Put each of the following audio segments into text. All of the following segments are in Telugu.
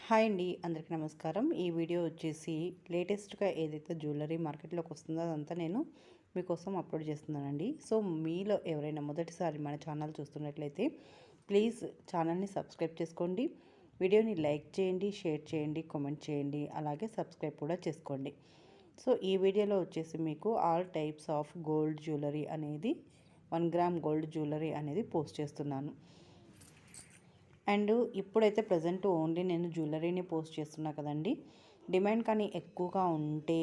హాయ్ అండి, అందరికీ నమస్కారం. ఈ వీడియో వచ్చేసి లేటెస్ట్గా ఏదైతే జ్యువెలరీ మార్కెట్లోకి వస్తుందో అదంతా నేను మీకోసం అప్లోడ్ చేస్తున్నానండి. సో మీలో ఎవరైనా మొదటిసారి మన ఛానల్ చూస్తున్నట్లయితే ప్లీజ్ ఛానల్ని సబ్స్క్రైబ్ చేసుకోండి, వీడియోని లైక్ చేయండి, షేర్ చేయండి, కామెంట్ చేయండి, అలాగే సబ్స్క్రైబ్ కూడా చేసుకోండి. సో ఈ వీడియోలో వచ్చేసి మీకు all types of gold jewellery అనేది 1 గ్రామ్ గోల్డ్ జ్యువెలరీ అనేది పోస్ట్ చేస్తున్నాను. అండ్ ఇప్పుడైతే ప్రజెంట్ ఓన్లీ నేను జ్యువెలరీని పోస్ట్ చేస్తున్నా కదండి. డిమాండ్ కానీ ఎక్కువగా ఉంటే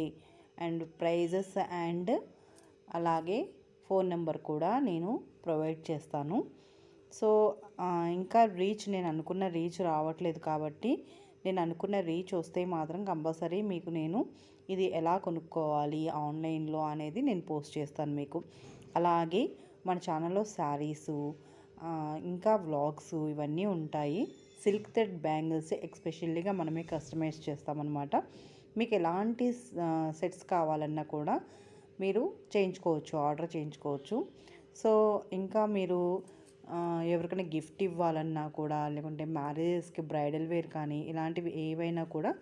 అండ్ ప్రైజెస్ అండ్ అలాగే ఫోన్ నెంబర్ కూడా నేను ప్రొవైడ్ చేస్తాను. సో ఇంకా నేను అనుకున్న రీచ్ రావట్లేదు కాబట్టి నేను అనుకున్న రీచ్ వస్తే మాత్రం కంపల్సరీ మీకు నేను ఇది ఎలా కొనుక్కోవాలి ఆన్లైన్లో అనేది నేను పోస్ట్ చేస్తాను మీకు. అలాగే మన ఛానల్లో శారీసు ఇంకా వ్లాగ్స్ ఇవన్నీ ఉంటాయి. సిల్క్ థ్రెడ్ బ్యాంగిల్స్ ఎక్స్పెషల్లీగా మనమే కస్టమైజ్ చేస్తామన్నమాట. మీకు ఎలాంటి సెట్స్ కావాలన్నా కూడా మీరు చేయించుకోవచ్చు, ఆర్డర్ చేయించుకోవచ్చు. సో ఇంకా మీరు ఎవరికైనా గిఫ్ట్ ఇవ్వాలన్నా కూడా, లేకుంటే మ్యారేజెస్కి బ్రైడల్ వేర్ కానీ ఇలాంటివి ఏవైనా కూడా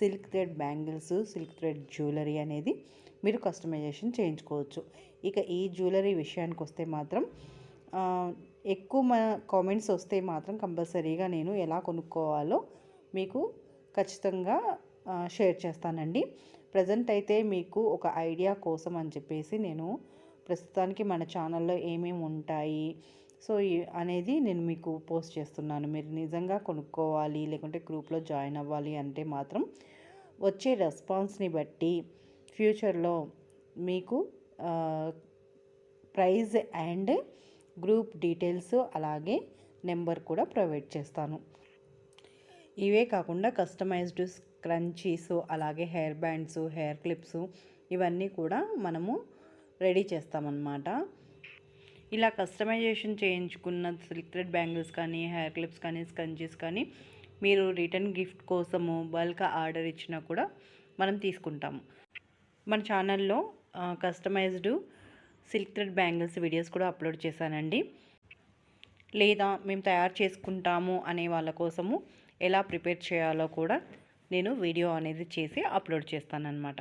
silk thread bangles, silk thread jewellery అనేది మీరు కస్టమైజేషన్ చేయించుకోవచ్చు. ఇక ఈ జ్యువెలరీ విషయానికి వస్తే మాత్రం ఎక్కువ కామెంట్స్ వస్తే మాత్రం కంపల్సరీగా నేను ఎలా కొనుక్కోవాలో మీకు ఖచ్చితంగా షేర్ చేస్తానండి. ప్రజెంట్ అయితే మీకు ఒక ఐడియా కోసం అని చెప్పేసి నేను ప్రస్తుతానికి మన ఛానల్లో ఏమేమి ఉంటాయి సో అనేది నేను మీకు పోస్ట్ చేస్తున్నాను. మీరు నిజంగా కొనుక్కోవాలి లేకుంటే గ్రూప్లో జాయిన్ అవ్వాలి అంటే మాత్రం వచ్చే రెస్పాన్స్ని బట్టి ఫ్యూచర్లో మీకు ప్రైజ్ అండ్ గ్రూప్ డీటెయిల్స్ అలాగే నెంబర్ కూడా ప్రొవైడ్ చేస్తాను. ఇవే కాకుండా కస్టమైజ్డ్ స్క్రంచీస్ అలాగే హెయిర్ బ్యాండ్స్, హెయిర్ క్లిప్స్ ఇవన్నీ కూడా మనము రెడీ చేస్తామన్నమాట. ఇలా కస్టమైజేషన్ చేయించుకున్న సిల్క్ థ్రెడ్ బ్యాంగిల్స్ కానీ, హెయిర్ క్లిప్స్ కానీ, స్క్రంచీస్ కానీ మీరు రిటర్న్ గిఫ్ట్ కోసము బల్క్ ఆర్డర్ ఇచ్చినా కూడా మనం తీసుకుంటాము. మన ఛానల్లో customized silk thread bangles videos కూడా అప్లోడ్ చేశానండి. లేదా మేము తయారు చేసుకుంటాము అనే వాళ్ళ కోసము ఎలా ప్రిపేర్ చేయాలో కూడా నేను వీడియో అనేది చేసి అప్లోడ్ చేస్తానన్నమాట.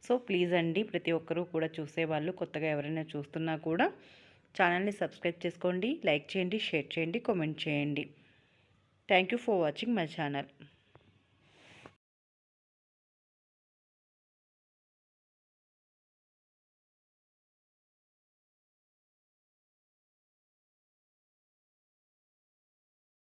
సో ప్లీజ్ అండి, ప్రతి ఒక్కరూ కూడా చూసేవాళ్ళు కొత్తగా ఎవరైనా చూస్తున్నా కూడా ఛానల్ని సబ్స్క్రైబ్ చేసుకోండి, లైక్ చేయండి, షేర్ చేయండి, కామెంట్ చేయండి. Thank you for watching my channel.